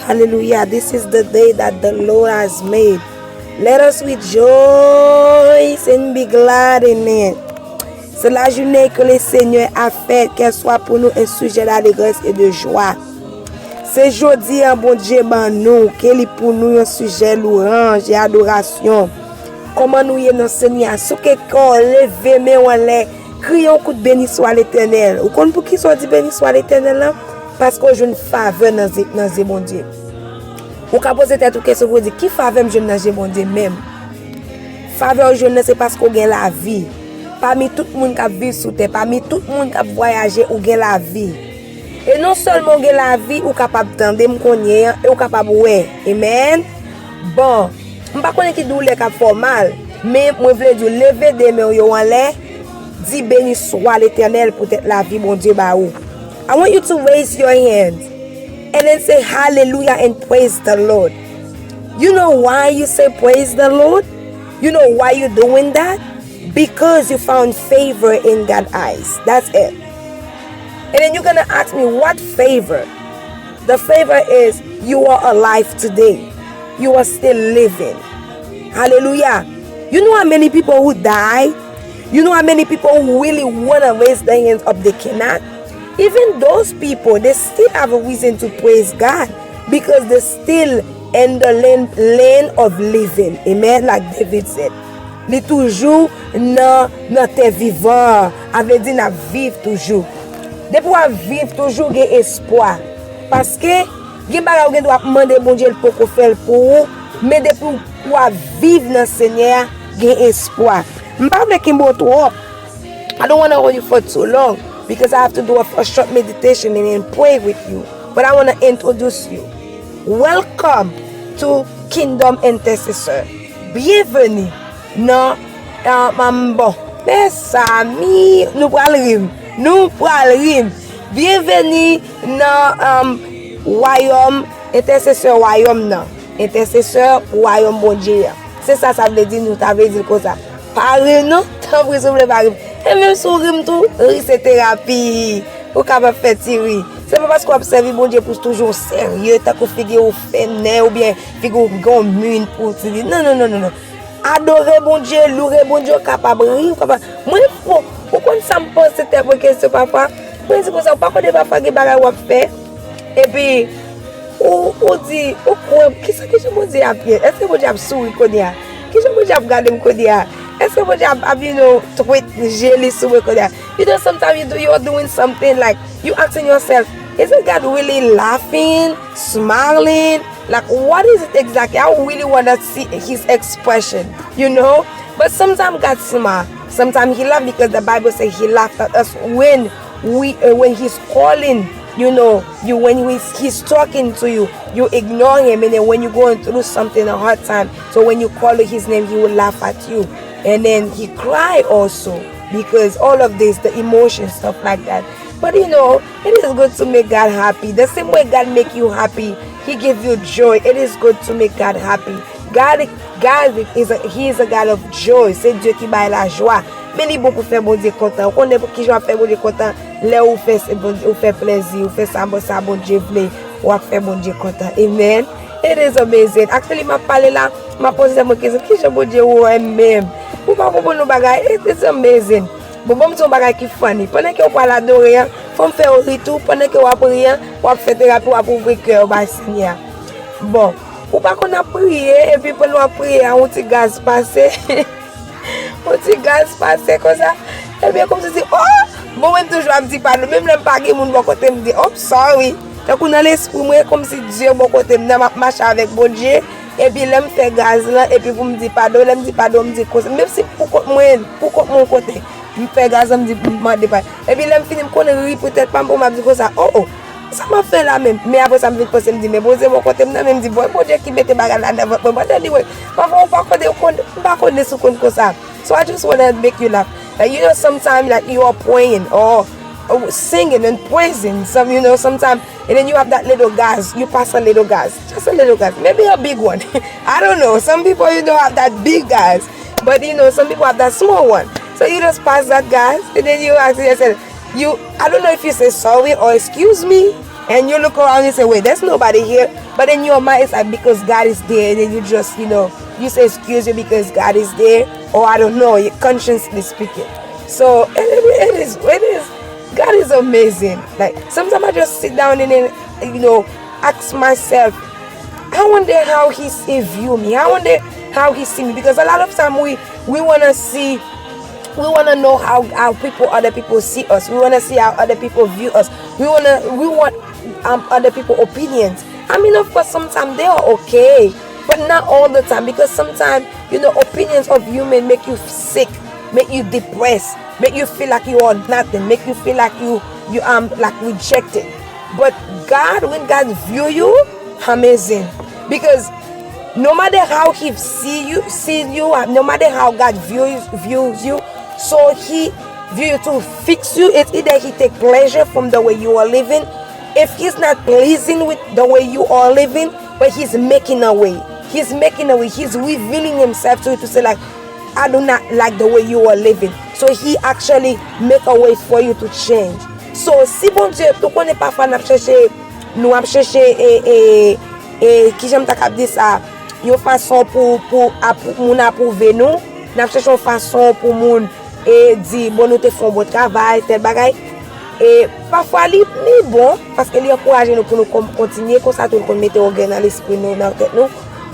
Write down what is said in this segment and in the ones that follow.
Hallelujah. This is the day that the Lord has made. Let us rejoice and be glad in it. C'est la journée que le Seigneur a faite, qu'elle soit pour nous un sujet d'allégresse et de joie. C'est jeudi, un bon Dieu, nous, qu'elle est pour nous un sujet louange et adoration. Comment nous y est dans le Seigneur? Ce que quand levé, mais on l'est, crions coup de béni soit l'Éternel. Vous comprenez pour qui soit dit béni soit l'Éternel là? Parce qu'on joue une faveur dans ce bon Dieu. Vous pouvez poser cette question pour dire qui faveur je dans ce bon Dieu même? Faveur je c'est parce qu'on gagne la vie. Parmi tout le monde qui vit sur terre, parmi tout le monde qui voyage, ou gagne la vie. Et non seulement gagne la vie, ou capable d'entendre, me connaître, et ou capable ouais. Amen. Bon, je ne sais pas qui douleur qui fait mal, mais moi je veux dire lever des mains en l'air, dis béni soit l'Éternel pour être la vie mon Dieu ba ou. I want you to raise your hands and then say hallelujah and praise the Lord. You know why you say praise the Lord? You know why you're doing that? Because you found favor in God's eyes. That's it. And then you're going to ask me, what favor? The favor is you are alive today. You are still living. Hallelujah. You know how many people who die? You know how many people who really want to raise their hands up, they cannot? Even those people, they still have a reason to praise God because they're still in the lane of living. Amen, like David said. Li toujours nan te vivant, avait dit na vivre toujours. Depuis ou vivre toujours gen espoir. Parce que gen bagay ou gen doit demander bon Dieu pour qu'on faire pour ou, mais depuis ou vivre dans Seigneur gen espoir. M'pa vle kimbo trop. I don't want to hold you for too long because I have to do a short meditation and then pray with you. But I want to introduce you. Welcome to Kingdom Intercessor. Bienvenue. Non, bon, mes amis, nous pral rim. Bienvenue dans royaume, intercesseur royaume non, intercesseur royaume bon Dieu. C'est ça, ça veut dire nous, ça veut dire comme ça. Parler non, tant que vous parler. Et même si rim tout, c'est thérapie. Ou capable faire tirer. C'est pas parce qu'on observe bon Dieu pour toujours sérieux, tant qu'on fait ou fait ou bien figure gon mune pour tirer. Non. Adorer bon Dieu, louer bon Dieu, capable rire, capable. Moi, pourquoi ça me pose cette question, papa? Moi, c'est pour ça, pas qu'on va faire des bagages à faire. Et puis, on dit, qu'est-ce que je me dis après? Est-ce que bon Dieu a souri, Kodia? Qu'est-ce que bon Dieu a regardé, Kodia? Est-ce que bon Dieu a tweet, jelly, souri, Kodia? You know, sometimes you're doing something like, you asking yourself, isn't God really laughing, smiling? Like, what is it exactly? I really want to see his expression, you know? But sometimes God smile. Sometimes he laughs because the Bible says he laughed at us when he's calling, you know, when he's talking to you, you ignore him. And then when you're going through something, a hard time, so when you call his name, he will laugh at you. And then he cry also because all of this, the emotion, stuff like that. But you know, it is good to make God happy. The same way God make you happy, he gives you joy. It is good to make God happy. God is a God of joy. C'est Dieu qui baille la joie. Mais il beaucoup fait bon Dieu content. On connaît qui joie faire bon Dieu content. Là où fait plaisir, où fait ça bon Dieu veut, ou fait bon Dieu content. Amen. It is amazing. Actually, m'a parlé là, m'a posé cette question. Qui joie bon Dieu ou même? Pour pas comprendre nos bagages. It's amazing. Bon, c'est un bagage qui funny. Pendant que vous parlez adorer, il faut faire un retour. Pendant que vous apprenez, vous faites thérapie, vous ouvrez le cœur, vous Seigneur. Bon, ou pas qu'on a prié, et puis pendant qu'on a prié, un petit gaz passé. Un petit gaz passé comme ça. Et bien, comme ça, c'est, oh, bon, même toujours un petit pardon. Même le pagé, mon bon côté me dit, oh, sorry. Donc, on a l'esprit, moi, comme si Dieu, bon côté, me marche avec bon Dieu. Et puis, là, me fait gaz là, et puis, vous me dites pardon, là, me dit pardon, me dit quoi. Même si, pour mon côté. Je fais gaz, je me dis, et puis là, je finis, je ris peut-être pas pour me dire comme ça. Oh, ça m'a fait là même. Mais après, ça me fait penser, je me dis, mais bon, c'est mon côté, je me dis, bon Dieu qui mette bagarre là devant moi. Je dis, oui, parfois, on ne peut pas connaître ce qu'on comme ça. So I just want to make you laugh. Like, sometimes like you are praying or singing and praising sometimes, and then you have that little gas, you pass a little gas, just a little gas, maybe a big one. I don't know, some people have that big gas, but some people have that small one. So you just pass that gas, and then you ask yourself, I don't know if you say sorry or excuse me, and you look around and say, wait, there's nobody here, but in your mind it's like, because God is there, and then you just you say excuse me because God is there, or I don't know, your consciously speaking. So it is God is amazing. Like, sometimes I just sit down and then ask myself, I wonder how he view me, I wonder how he see me, because a lot of time we want to know how other people see us. We want to see how other people view us. We want other people's opinions. I mean, of course, sometimes they are okay, but not all the time, because sometimes opinions of human make you sick, make you depressed, make you feel like you are nothing, make you feel like you like rejected. But God, when God view you, amazing, because no matter how he sees you, no matter how God views you, so he view you to fix you. It's either he take pleasure from the way you are living. If he's not pleasing with the way you are living, but he's making a way. He's revealing himself to you to say, like, I do not like the way you are living. So he actually make a way for you to change. So si bon Dieu, tu connais parfois nous chercher qui j'aime ta cap dire ça, une façon pour moun approuver nous, nous cherchons une façon pour moun et dire bon nous te font bon travail, tel bagay. Et parfois li bon parce que li encourage nous pour nous continuer comme ça, tout le monde mettre au gain dans l'esprit nous, dans tête nous.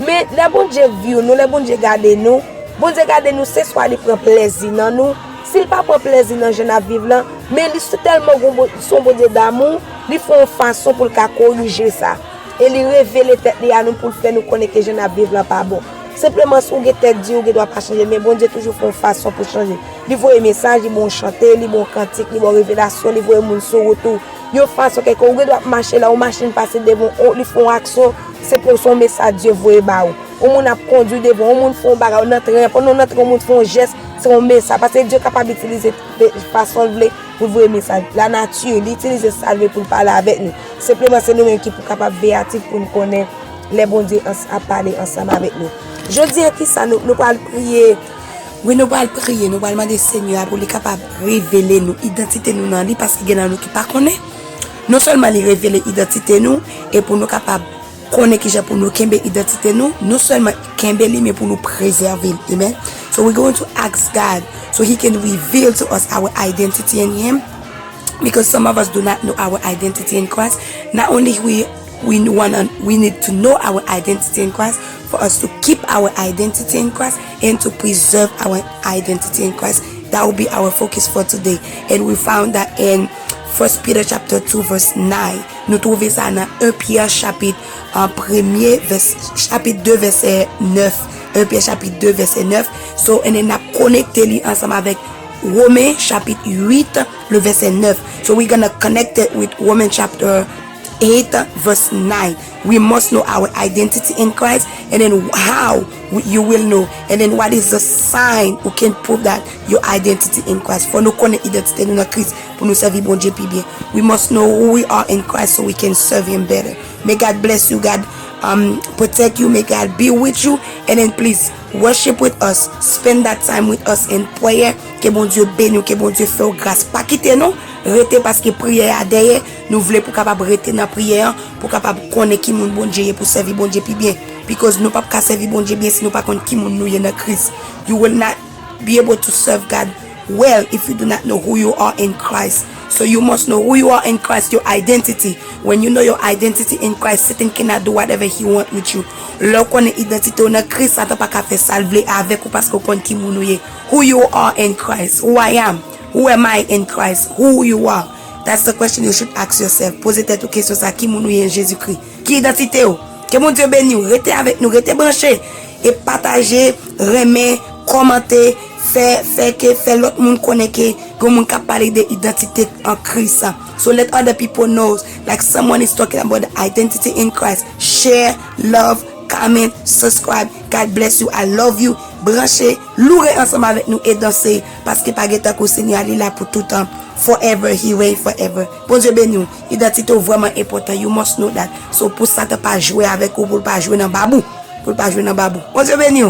Mais le bon Dieu view nous, le bon Dieu garde nous. Bon Dieu garde nous, c'est soit il prend plaisir dans nous. S'il pas prend plaisir dans jeune à vivre là, mais il est tellement son bon Dieu d'amour, il faut une façon pour le corriger ça. Et il révèle tête à nous pour faire nous connaître que jeune à vivre là pas bon. Simplement si on tête dit on doit pas changer, mais bon Dieu toujours fait une façon pour changer. Il voit un message, il bon chanter, il bon cantique, il bon révélation, il voit monde sur retour. Il façon quelque on doit marcher là, on machine passer devant, il font action, c'est pour son message Dieu voit ba ou. On a conduit devant, on font bagarre, on entre, pendant notre on font geste, c'est un message parce que Dieu est capable d'utiliser façon pour voir un message. La nature, il utilise ça pour parler avec nous. Simplement c'est nous-mêmes qui sommes capables de béatif pour nous connaître les bons dieux à parler ensemble avec nous. Je dis à qui ça nous allons prier. Oui, nous allons prier, nous allons demander Seigneur pour les capable de révéler nos identités nous dans lui parce qu'il y a nous qui pas connaît. Non seulement les révéler identité nous et pour nous capable connaître qui pour nous kembe identité nous, non seulement kembe lui mais pour nous préserver. Amen. So we're going to ask God so he can reveal to us our identity in him, because some of us do not know our identity in Christ. Not only we need to know our identity in Christ for us to keep our identity in Christ and to preserve our identity in Christ. That will be our focus for today. And we found that in 1 Peter chapter 2 verse 9. Nous trouvons ça dans 1 Pierre chapitre 2 verset 9. 1 Pierre chapitre 2 verset 9. So, and then connecté ensemble avec Romains chapitre 8 le verset 9. So we're going to connect it with Romans chapter 8 verse 9. We must know our identity in Christ, and then how you will know, and then what is the sign who can prove that your identity in Christ. For nous connaître identité nous dans Christ pour nous servir bon Dieu bien. We must know who we are in Christ so we can serve him better. May God bless you, God protect you, may God be with you, and then please worship with us, spend that time with us in prayer. Que bon Dieu bénisse, que bon Dieu fasse grâce. Pas quitter nous, rester parce que prière derrière, nous voulons pour capable rester dans prière, pour capable connaître qui mon bon Dieu pour servir bon Dieu bien. Because nous pas servir bon Dieu bien si nous pas connaître qui mon nous dans Christ. You will not be able to serve God well if you do not know who you are in Christ. So you must know who you are in Christ, your identity. When you know your identity in Christ, Satan cannot do whatever he wants with you. Là connaît identité en Christ, ça t'a pas qu'à faire salver avec ou parce qu'on connaît qui mon nous. Who you are in Christ, who I am, who am I in Christ, who you are. That's the question you should ask yourself. Posez-vous cette question ça, qui mon nous en Jésus-Christ. Qui identité ou? Que mon Dieu bénisse, restez avec nous, restez branchés et partagez, remet, commentez, fait l'autre monde connaître que mon cap parler de identité en Christ. So let other people know, like someone is talking about the identity in Christ. Share, love, comment, subscribe, God bless you. I love you. Branchez, louer ensemble avec nous et danser. Parce que pas que Seigneur est là pour tout temps. Forever, he reign forever. Bon Dieu béni. Identité vraiment important. You must know that. So pour ça, tu pas jouer avec vous, pour pas jouer dans babou. Pour pas jouer dans babou. Bon Dieu béni.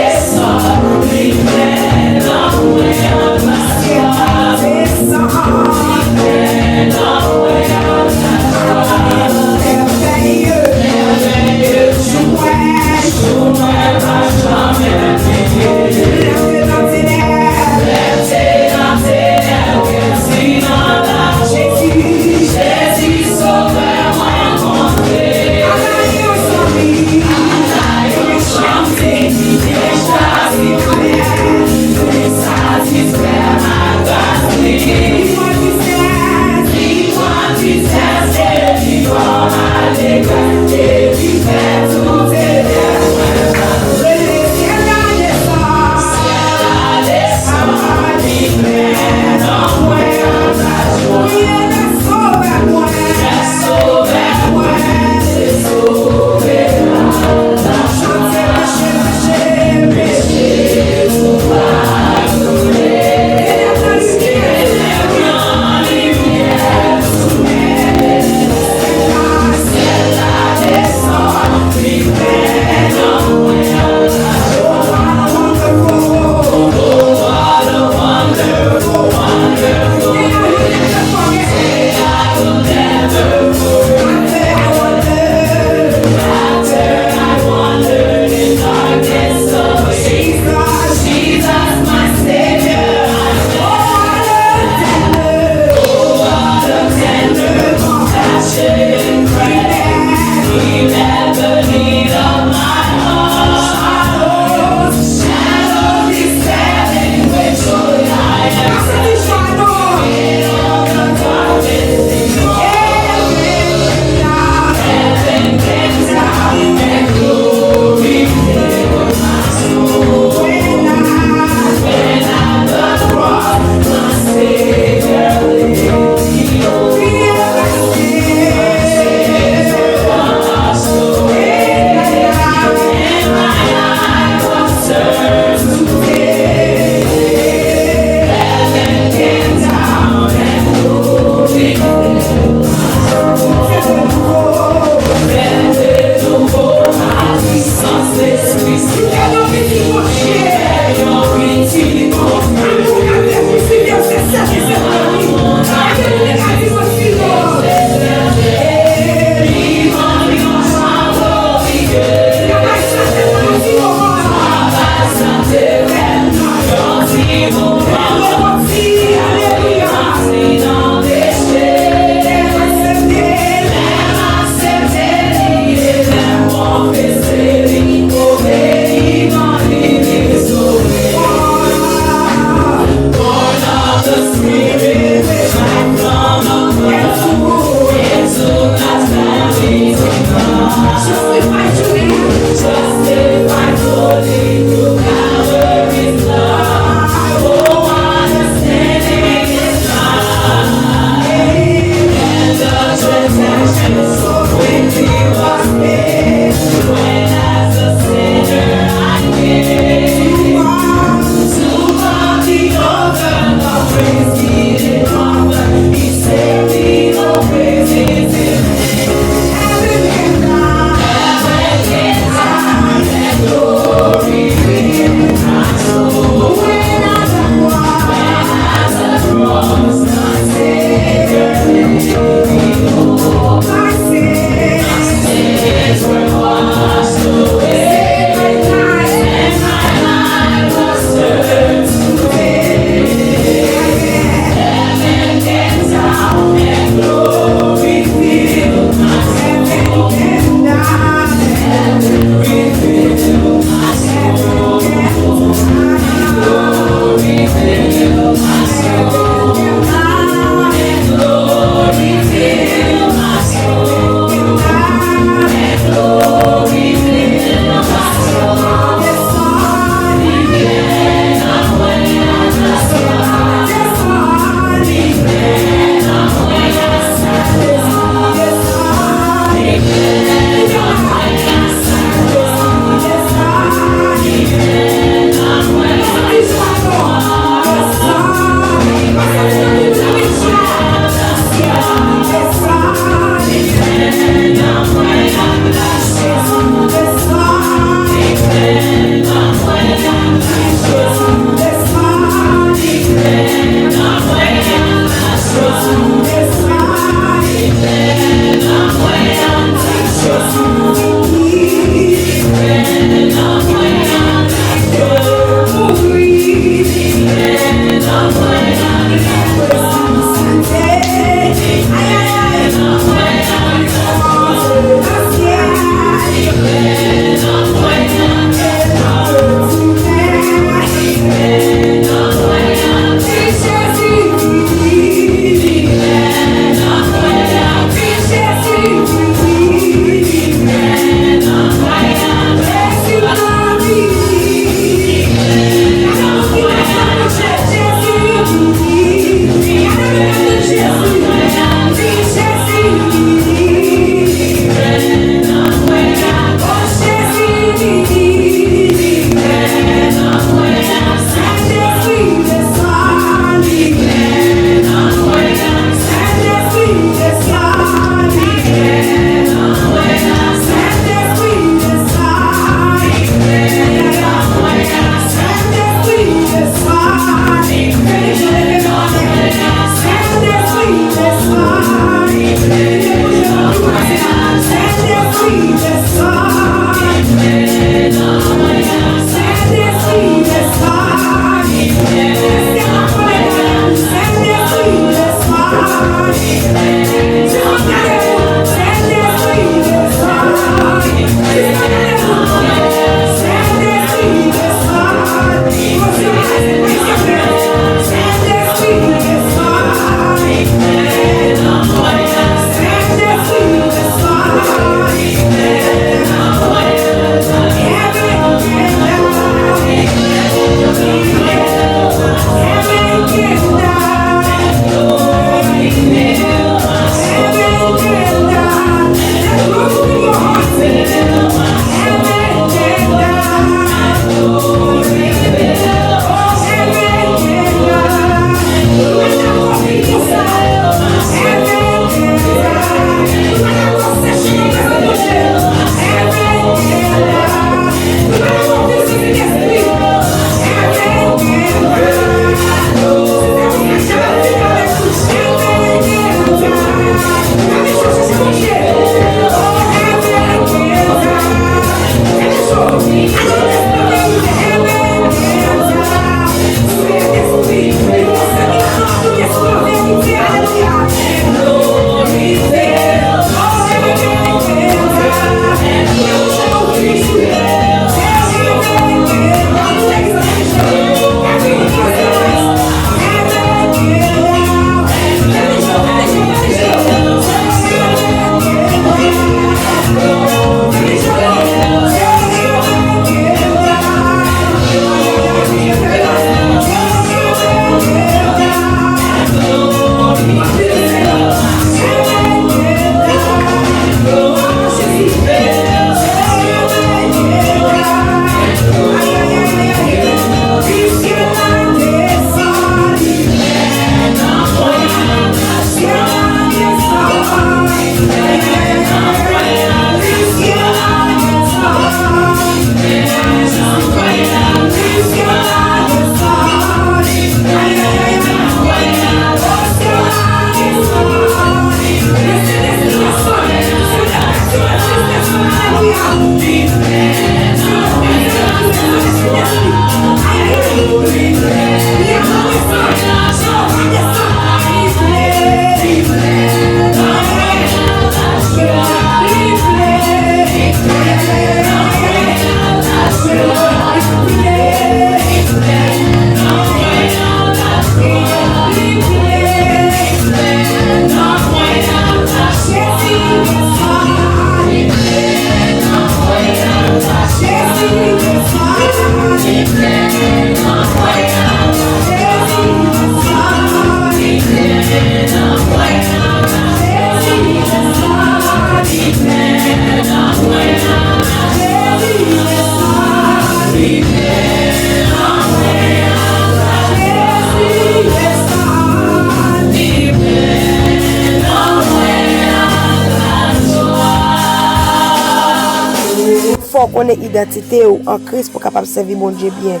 faut connaître l'identité en Christ pour capable servir mon Dieu bien.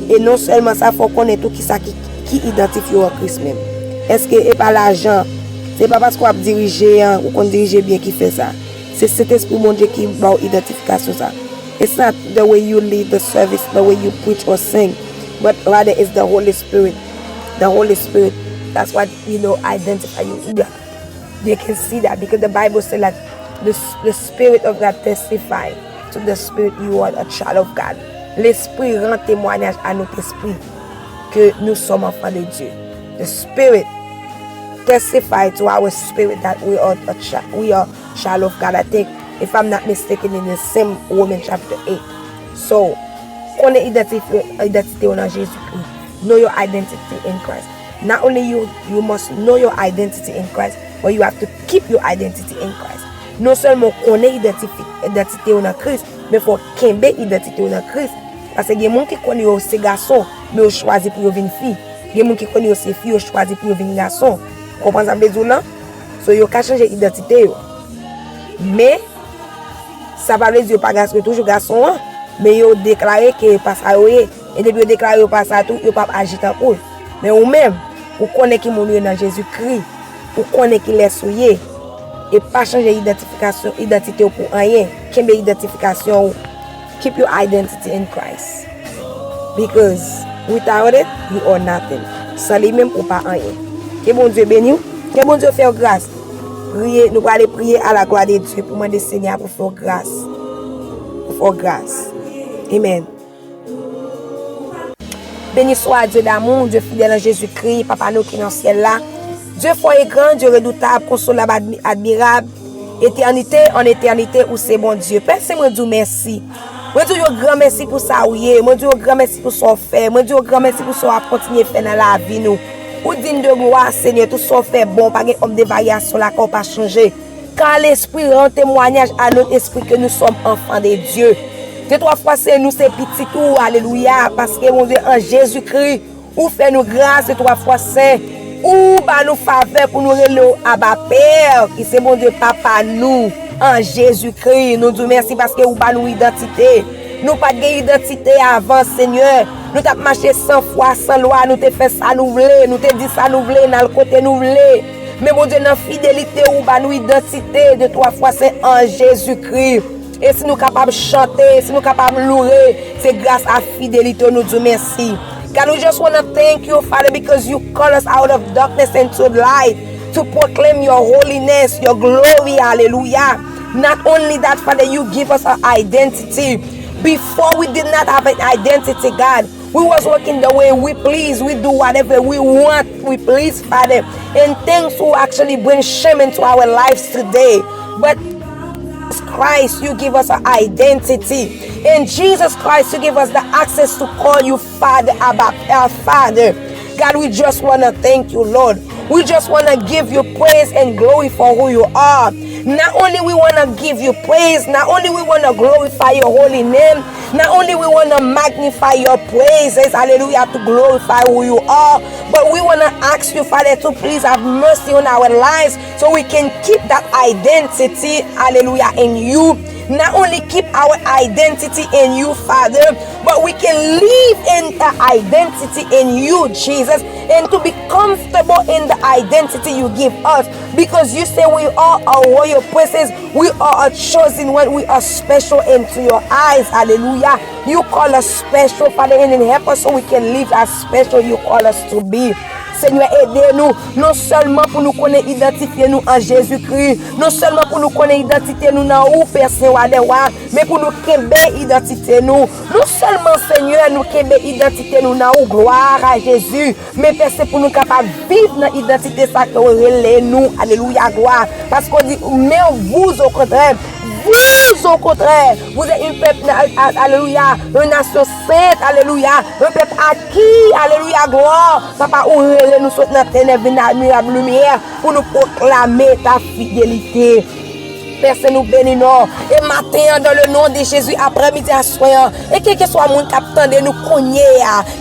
Et non seulement ça, faut connaître tout qui identifie en Christ même. Est-ce que et pas l'argent, c'est pas parce qu'on a dirigé ou qu'on dirige bien qui fait ça. C'est cet esprit mon Dieu qui va identification ça. It's not the way you lead the service, the way you preach or sing, but rather it's the Holy Spirit. The Holy Spirit, that's what identify you. They can see that because the Bible says that the Spirit of God testifies to the Spirit you are a child of God. L'Esprit rend témoignage à notre esprit que nous sommes enfants de Dieu. The Spirit testifies to our spirit that we are child of God. I think, if I'm not mistaken, in the same Romans chapter 8. So, on identity on Jésus-Christ. Know your identity in Christ. Not only you must know your identity in Christ, but you have to keep your identity in Christ. Non seulement connaître identité en Christ, mais faut qu'aimer identité en Christ Parce que il y a des gens qui connaissent ces garçons, mais ils choisissent pour venir fille. Il y a des gens qui connaissent ces filles, ils choisissent pour venir garçon. Vous comprenez ça, besoin là? So, ils ont changé l'identité. Mais, ça va dire pas garçon, toujours garçon, mais ils ont déclaré que pas ça. Et depuis qu'ils ont déclaré pas ça, ils ne peuvent pas agir en cours. Mais ou même, vous connaissez qui est dans Jésus-Christ, vous connaissez qu'il est souillé, et pas changer l'identité pour rien. Quelle est l'identification? Keep your identity in Christ. Because without it, you are nothing. Sans lui-même, ou pas rien. Que bon Dieu bénisse. Que bon Dieu fasse grâce. Priez, nous allons prier à la gloire de Dieu pour demander Seigneur pour faire grâce. Pour faire grâce. Amen. Béni soit Dieu d'amour, Dieu fidèle en Jésus-Christ, Papa nous qui est dans le ciel là. Dieu fort et grand, Dieu redoutable, consolable, admirable. Éternité en éternité, où c'est bon Dieu. Père, c'est moi dire merci. Moi dis un grand merci pour ça ou yé. Moi dis un grand merci pour ça fait. Moi dis un grand merci pour ça continuer faire dans la vie nous. Ou digne de gloire Seigneur, tout ça fait bon, pas de homme de variation là qu'on pas changer. Car l'esprit rend témoignage à notre esprit que nous sommes enfants de Dieu. Deux trois fois c'est nous c'est petit tout, alléluia, parce que mon Dieu en Jésus-Christ, ou fait nous grâce deux trois fois c'est ou bah nous faveur pour nous relever à bas Père, qui c'est mon Dieu papa nous en Jésus-Christ. Nous disons merci parce que ou bah nous identité. Nous pas de identité avant Seigneur. Nous t'as marché 100 fois sans loi, nous t'ai fait ça nous voulons, nous t'ai dit ça nous voulons, dans le côté nous voulons. Mais mon Dieu dans fidélité ou bah nous identité de trois fois c'est en Jésus-Christ. Et si nous capables de chanter, si nous capables de louer, c'est grâce à fidélité nous disons merci. God, we just want to thank you, Father, because you call us out of darkness into light to proclaim your holiness, your glory, hallelujah. Not only that, Father, you give us an identity. Before we did not have an identity, God. We was working the way we please. We do whatever we want. We please, Father. And things will actually bring shame into our lives today. But Christ, you give us an identity. In Jesus Christ, you give us the access to call you Father, Abba, our Father. God, we just want to thank you, Lord. We just want to give you praise and glory for who you are. Not only we want to give you praise, not only we want to glorify your holy name, not only we want to magnify your praises, hallelujah, to glorify who you are, but we want to ask you, Father, to please have mercy on our lives so we can keep that identity, hallelujah, in you. Not only keep our identity in you, Father, but we can live in the identity in you, Jesus, and to be comfortable in the identity you give us, because you say we are a royal princess, we are a chosen one, we are special into your eyes, hallelujah. You call us special, Father, and help us so we can live as special you call us to be. Seigneur, aidez-nous, non seulement pour nous connaître identifier nous en Jésus-Christ, non seulement pour nous connaître identité nous dans où personne wa, mais pour nous kembe identité nous. Non seulement, Seigneur, nous kembe identité nous dans où gloire à Jésus, mais c'est pour nous capables de vivre dans l'identité ça que relève nous. Alléluia, gloire. Parce qu'on dit, mais vous au contraire, vous au contraire, vous êtes un peuple, alléluia, une nation sainte, alléluia, un peuple acquis, alléluia, gloire. Papa, ouvrez nous sommes dans la ténèbre, admirable lumière, pour nous proclamer ta fidélité. Père, c'est nous bénissons. Et matin, dans le nom de Jésus, après-midi à soir, et quel que soit le monde qui attend de nous,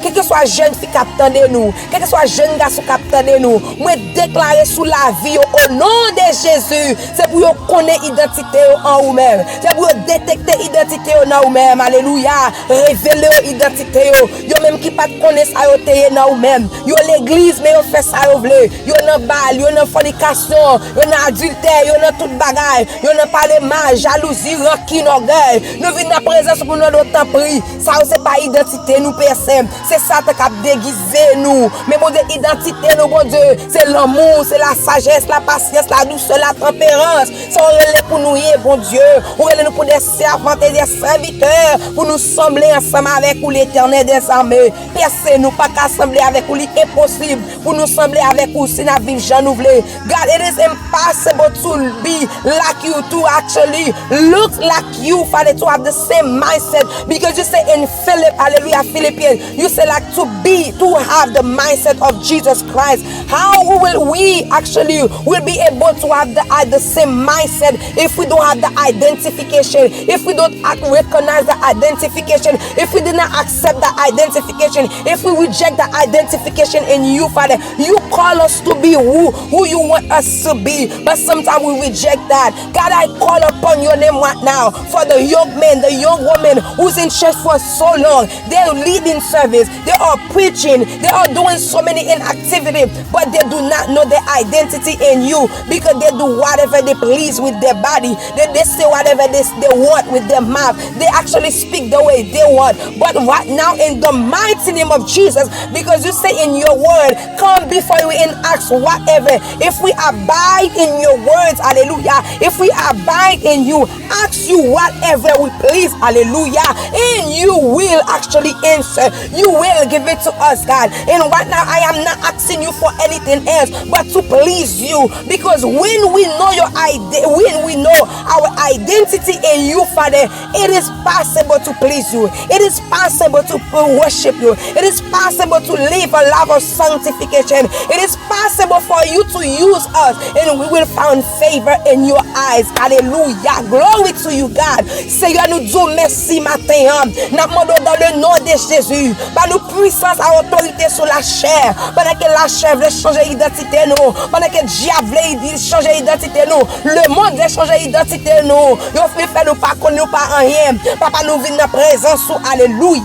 quel que soit jeune fille qui attend de nous, quel que soit jeune garçon qui attend de nous, moi déclarer sous la vie au nom de Jésus. C'est pour connaître l'identité en vous-même. C'est pour détecter l'identité en vous-même. Alléluia. Révéler l'identité. Yo même qui pas connaissent à en vous-même. Yo l'église, mais yo fait ça yo vle. Yo nan bal, yo nan fornication, yo nan adultère, yo nan toute bagaille. Nous ne parlons mal, jalousie, rancune, orgueil. Nous venons à la présence pour nous d'autant prix. Ça, c'est pas identité, nous personnes. C'est ça qui a déguisé nous. Mais mon Dieu, identité, nous, mon Dieu, c'est l'amour, c'est la sagesse, la patience, la douceur, la tempérance. Ça, on relève pour nous, bon Dieu. On relève nous pour des servantes et des serviteurs. Pour nous sembler ensemble avec vous, l'éternel des armées. Personne, nous pas qu'assembler avec vous, impossible. Pour nous sembler avec vous, si nous vivons, j'en ouvre. God, it is impossible to be like you you to actually look like you, Father, to have the same mindset. Because you say in Philippians, you say like to have the mindset of Jesus Christ. How will we actually will be able to have the same mindset if we don't have the identification, if we don't recognize the identification, if we do not accept the identification, if we reject the identification in you, Father? You call us to be who you want us to be, but sometimes we reject that. God, I call upon your name right now for the young men, the young women who's in church for so long. They're leading service, they are preaching, they are doing so many inactivity, but they do not know their identity in you, because they do whatever they please with their body. They say whatever they want with their mouth. They actually speak the way they want. But right now, in the mighty name of Jesus, because you say in your word, come before you and ask whatever. If we abide in your words, hallelujah, if we abide in you, ask you whatever we please, hallelujah, and you will actually answer. You will give it to us, God. And right now, I am not asking you for anything else but to please you, because when we know when we know our identity in you, Father, it is possible to please you. It is possible to worship you. It is possible to live a life of sanctification. It is possible for you to use us, and we will find favor in your eyes. Hallelujah. Glory to you, God. Seigneur, nous disons merci matin. Nous demandons dans le nom de Jésus, par nous puissance et autorité sur la chair, pendant que la chair veut changer d'identité nous, pendant que le diable veut changer d'identité nous, le monde veut changer d'identité nous. Nous fait nous pas connaître pas rien. Papa, nous venons dans présence. Alléluia.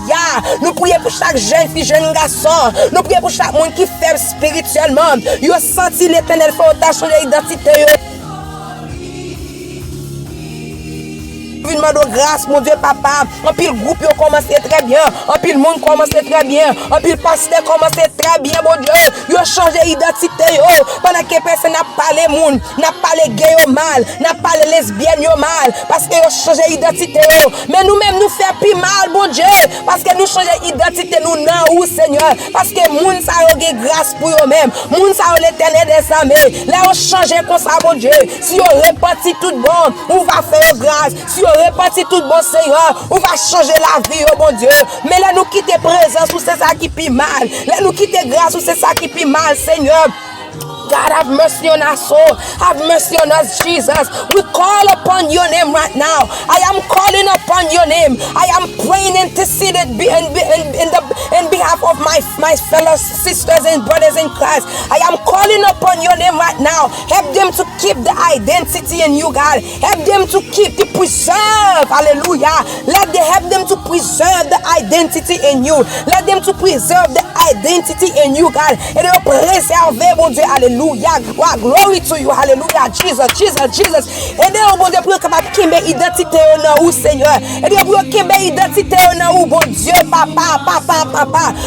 Nous prions pour chaque jeune fille, jeune garçon. Nous prions pour chaque monde qui fait spirituellement. Vous senti l'Éternel faire changer d'identité. Nous demandons grâce, mon Dieu, papa. En pile groupe, ils ont commencé très bien. En pile monde commence très bien. En pile pasteur commence très bien, mon Dieu. Ils ont changé d'identité. Pendant que personne n'a parlé monde, n'a parlé gay au mal, n'a parlé lesbienne au mal. Parce qu'ils ont changé d'identité. Mais nous-mêmes, nous faisons plus mal, mon Dieu. Parce que nous changeons d'identité, nous non, ou Seigneur. Parce que monde, ça a eu grâce pour eux-mêmes. Monde, ça a l'Éternel des armées. Là, on change comme ça, mon Dieu. Si on répartit tout bon, on va faire grâce. Si on répartit tout bon, Seigneur, on va changer la vie, oh mon Dieu. Mais là, nous quitter présence, ou c'est ça qui pis mal. Là, nous quitter grâce, ou c'est ça qui pis mal, Seigneur. God, have mercy on our soul. Have mercy on us, Jesus. We call upon your name right now. I am calling upon your name. I am praying, interceded in behalf of my fellow sisters and brothers in Christ. I am calling upon your name right now. Help them to keep the identity in you, God. Help them to preserve. Hallelujah. Help them to preserve the identity in you. Let them to preserve the identity in you, God. Et de préserver, mon Dieu. Hallelujah. Glory to you. Hallelujah. Jesus. Et de bon Dieu, pour capable kimber identité en ou Seigneur. Et de pour kimber identité en ou, bon Dieu, papa.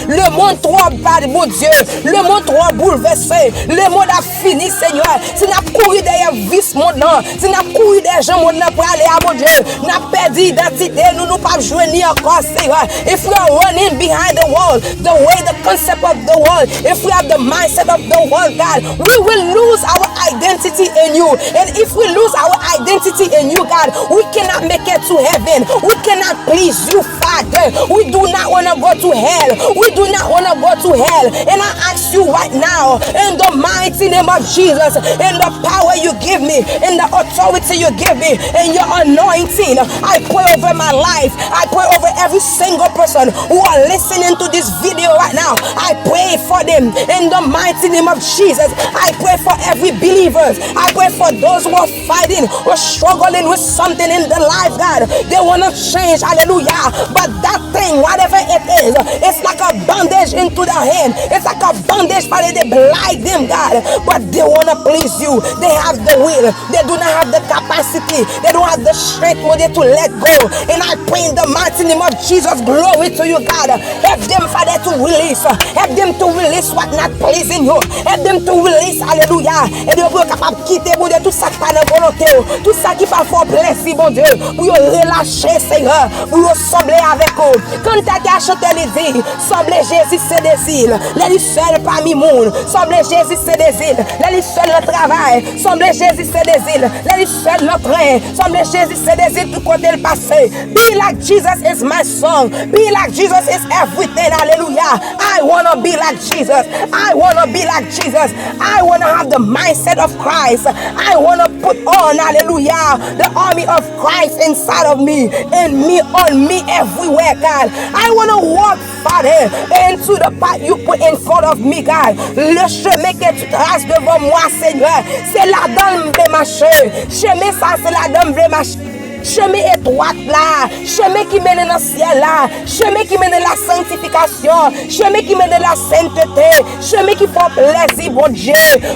Le monde trop bad, mon Dieu. Le monde trop bouleversé. Le monde a fini, Seigneur. Si n'a couru derrière vice monde là, si n'a couru derrière gens monde là pour aller à mon Dieu, n'a perdu identité, nous pas jouer ni encore, Seigneur. If we are running behind the wall, the way the concept of the world, if we have the mindset of the world, God, we will lose our identity in you. And if we lose our identity in you, God, we cannot make it to heaven. We cannot please you, Father. We do not want to go to hell. We do not want to go to hell. And I ask you right now, in the mighty name of Jesus, in the power you give me, in the authority you give me, in your anointing, I pray over my life. I pray over every single person who are listening to this video right now. I pray for them in the mighty name of Jesus. I pray for every believer. I pray for those who are fighting or struggling with something in their life, God. They want to change, hallelujah. But that thing, whatever it is, it's like a bandage into their hand. It's like a bandage, Father. They blind them, God. But they want to please you. They have the will. They do not have the capacity. They don't have the strength for them to let go. And I pray in the mighty name of Jesus, glory to you, God. Help them, Father, to release. Help them to release what not pleasing you. Help them to release, hallelujah. Et de vous capable de quitter, bon Dieu, tout ça qui pas de volonté, tout ça qui pas fort plaisir, bon Dieu, pour relâcher, Seigneur, pour sembler avec eux. Quand tu as chanté les vies, sembler Jésus, c'est des îles. Les seuls parmi monde. Semble Jésus c'est des îles. Les seuls le travail. Semble Jésus c'est des îles. Les seuls le train. Semble Jésus c'est des îles tout côté le passé. Be like Jesus is my song. Be like Jesus is everything. Hallelujah. I wanna be like Jesus. I wanna be like Jesus. I wanna have the mindset of Christ. I wanna put on, hallelujah, the army of Christ inside of me, and me, on me, everywhere, God. I wanna walk, Father, into the path you put in front of me, God. Le chemin que tu traces devant moi, Seigneur, c'est la donne de marcher. Chemin ça, c'est la donne de marcher. Chemin étroit là, chemin qui mène dans le ciel là, chemin qui mène la sanctification, chemin qui mène la sainteté, chemin qui fait plaisir, bon Dieu.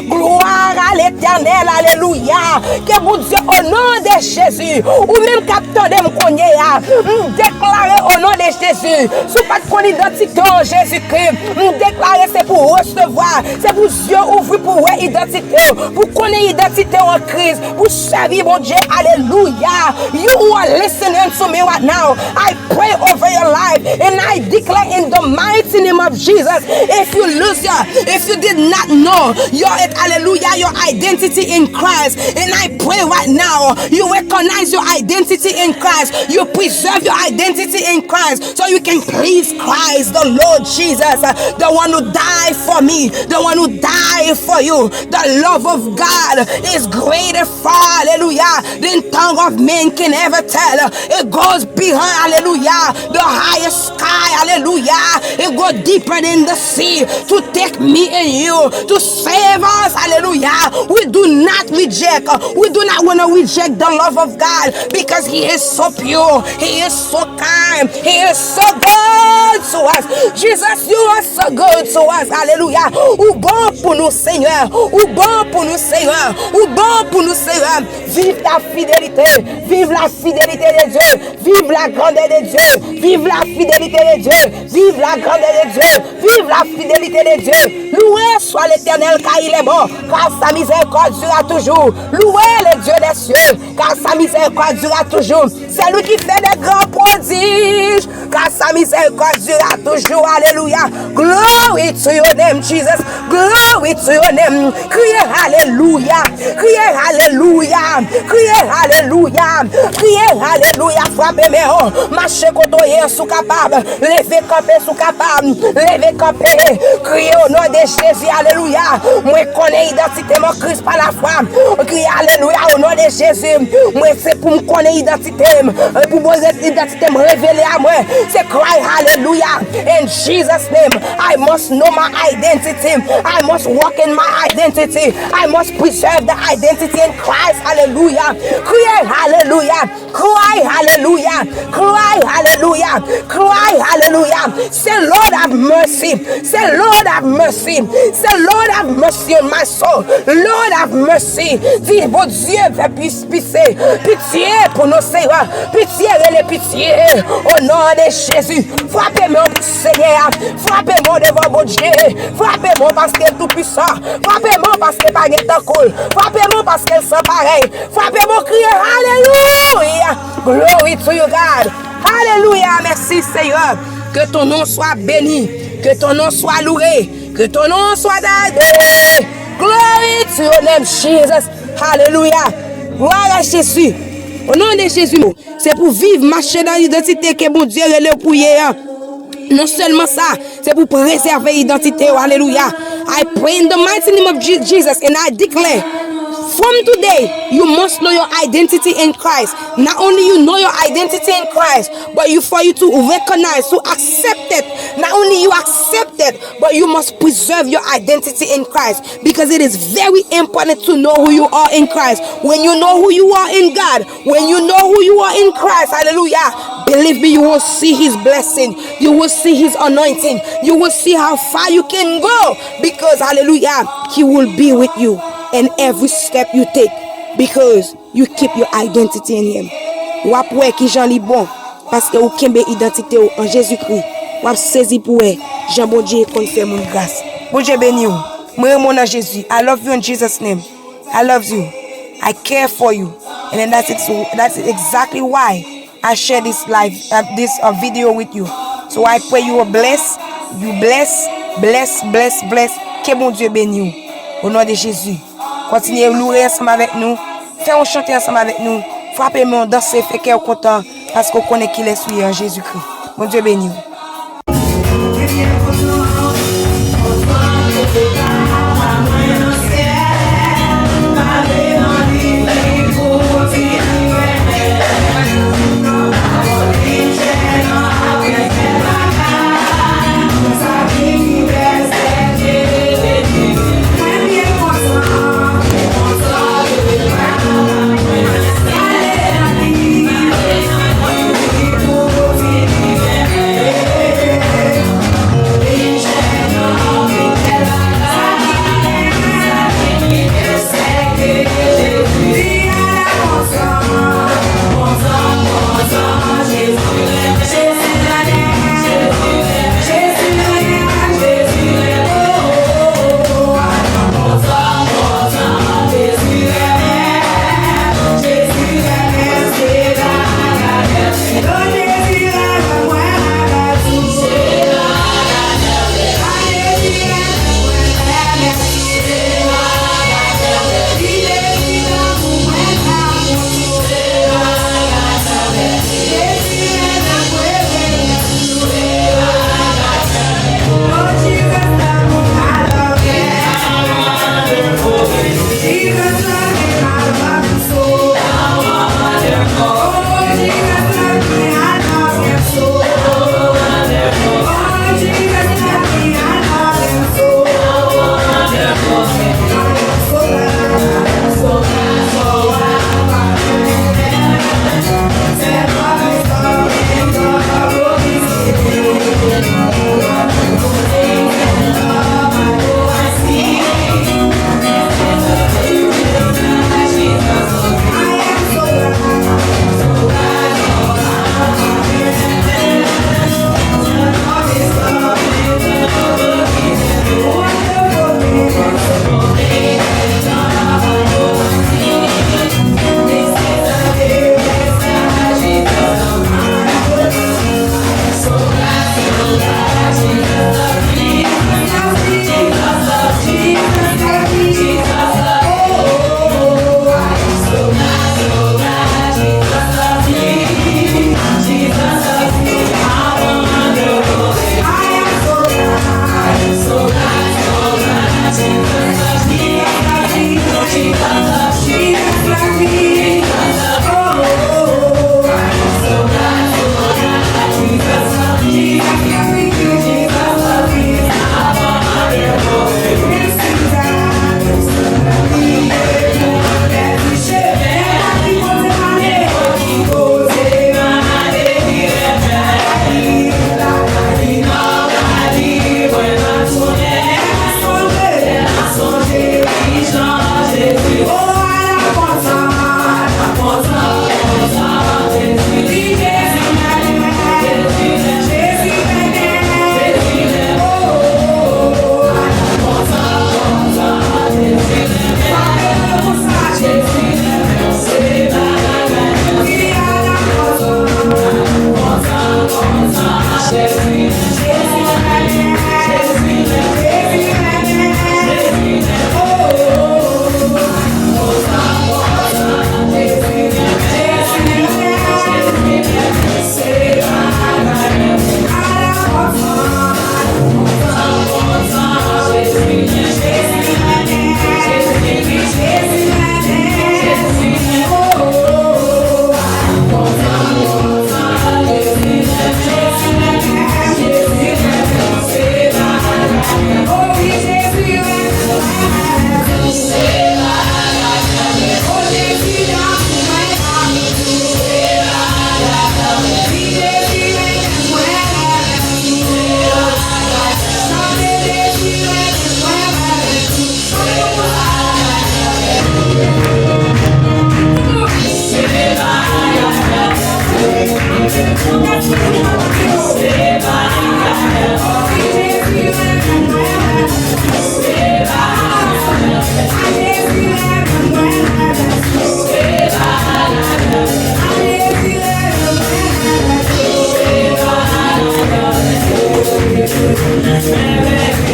Gloire à l'Éternel, alléluia. Que bon Dieu, au nom de Jésus, ou même capteur de me déclarer au nom de Jésus, sous pas de ton identité en Jésus-Christ, déclarer c'est pour recevoir, c'est pour Dieu ouvrir pour voir identité, pour connaître identité en Christ, pour servir, bon Dieu, alléluia. You who are listening to me right now, I pray over your life and I declare in the mighty name of Jesus, if you did not know your identity in Christ, and I pray right now, you recognize your identity in Christ, you preserve your identity in Christ, so you can please Christ, the Lord Jesus, the one who died for me, the one who died for you. The love of God is greater far, hallelujah, than tongue of men can ever tell. It goes behind, hallelujah, the highest sky, hallelujah. It goes deeper than the sea to take me and you, to save us, hallelujah. We do not reject, we do not want to reject the love of God, because He is so pure, He is so kind, He is so good to us. Jesus, you are so good to us, hallelujah. Ou bon pour nous, Seigneur, ou bon pour nous, Seigneur, ou bon pour nous, Seigneur. Vive ta fidélité, vive la fidélité de Dieu, vive la grandeur de Dieu, vive la fidélité de Dieu, vive la grandeur de Dieu, vive la fidélité de Dieu. Loué soit l'Éternel car il est bon, car sa miséricorde durera toujours. Loué le Dieu des cieux, car sa miséricorde durera toujours. C'est lui qui fait des grands prodiges, car sa miséricorde durera toujours. Alléluia. Glory to your name, Jesus. Glory to your name. Criez Alléluia. Criez Alléluia. Criez Alléluia. Criez Alléluia. Frappez mes hanches. Marchez côtoyer sous capable. Levez camper sous capable. Levez camper. Criez au nom de Jésus. Alléluia. Moi connais identité mon Christ par la foi. Criez Alléluia au nom de Jésus. Moi c'est pour me connaître identité. Pour mon identité me révéler à moi. C'est cry Hallelujah. In Jesus' name, I must know my identity. I must walk in my identity. I must preserve the identity in Christ. Hallelujah. Cry hallelujah. Cry hallelujah. Cry hallelujah. Cry hallelujah. Say, Lord have mercy. Say, Lord have mercy. Say, Lord have mercy on my soul. Lord have mercy. Dis, bon Dieu, fais pitié. Pitié pour nos seigneurs. Pitié, les pitié. Au nom de Jésus. Frappez-moi, Seigneur. Frappez-moi devant mon Dieu. Frappez-moi parce qu'elle est tout puissant. Frappez-moi parce qu'elle n'est pas cool. Frappez-moi parce qu'elle sent pareil. Frappez-moi, criez Alléluia. Glory to you, God. Alléluia. Merci, Seigneur. Que ton nom soit béni. Que ton nom soit loué. Que ton nom soit donné. Glory to your name, Jesus. Alléluia. Gloire à Jésus. Au nom de Jésus, c'est pour vivre, marcher dans l'identité que mon Dieu est pour hier. Non seulement ça, c'est pour préserver l'identité. Alléluia. I pray in the mighty name of Jesus and I declare, from today, you must know your identity in Christ. Not only you know your identity in Christ, but for you to recognize, to accept it. Not only you accept it, but you must preserve your identity in Christ. Because it is very important to know who you are in Christ. When you know who you are in God, when you know who you are in Christ, hallelujah, believe me, you will see His blessing. You will see His anointing. You will see how far you can go. Because, hallelujah, He will be with you in every step you take, because you keep your identity in Him. Wap wè ki jan li bon, parce que ou kembe identité ou en Jésus-Christ. Wap saisi pou wè, Jean bon Dieu kon fè moun grâce. Bon Dieu béni ou. Moi mon en Jésus. I love you in Jesus' name. I love you. I care for you. And then that's exactly why I share this video with you. So I pray you are blessed. You bless Bless. Que mon Dieu bénisse vous. Au nom de Jésus. Continuez à louer ensemble avec nous. Faites chanter ensemble avec nous. Frappez-moi, dansez, faites cœur content. Parce qu'on connaît qu'il est souillé en Jésus-Christ. Mon Dieu bénisse vous.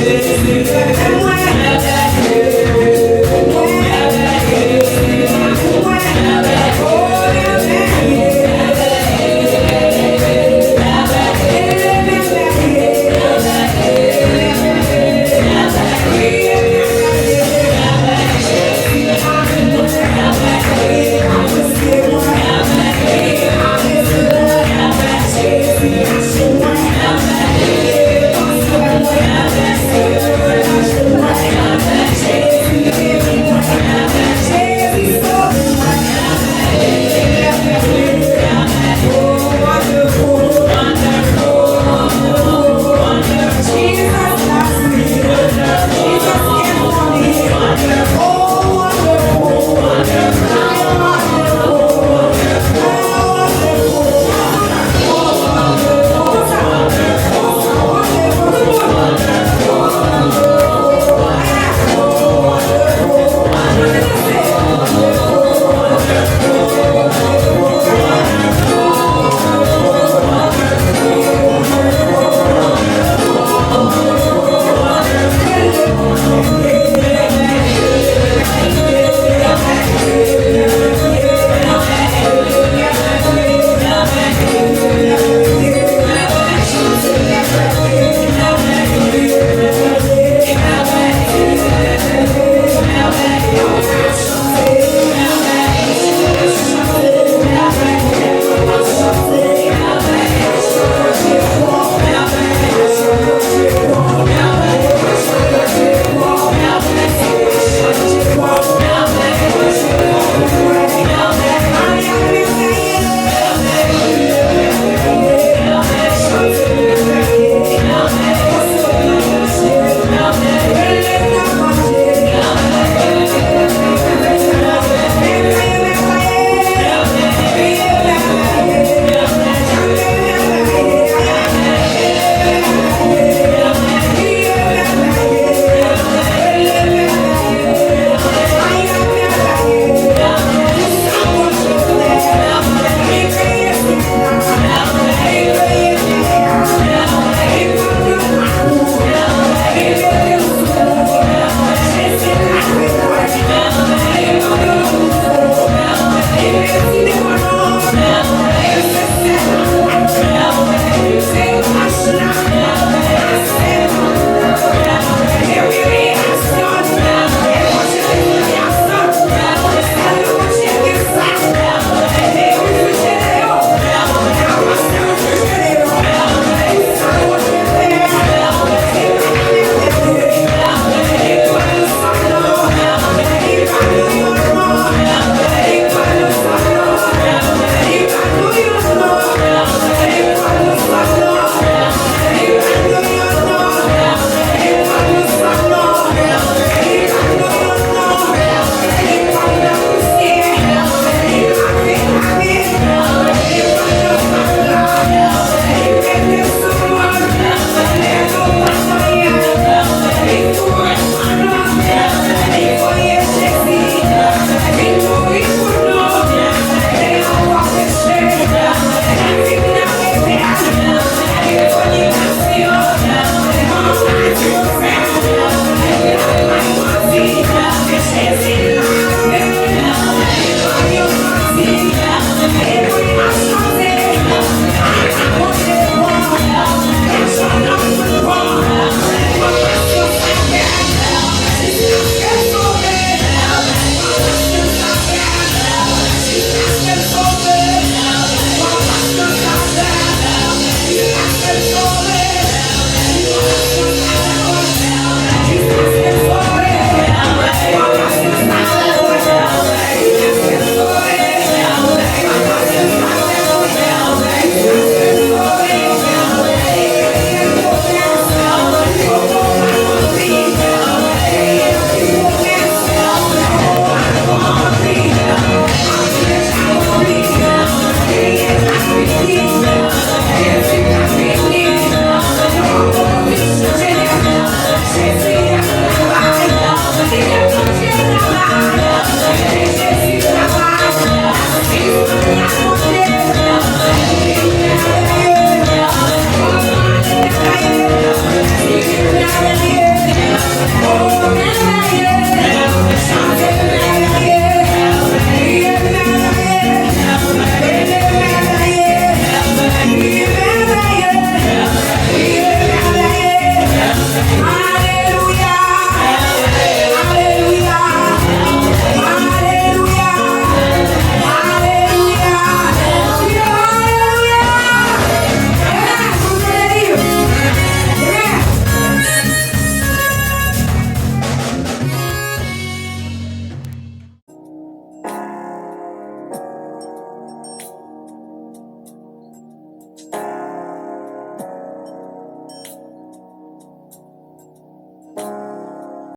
Mwen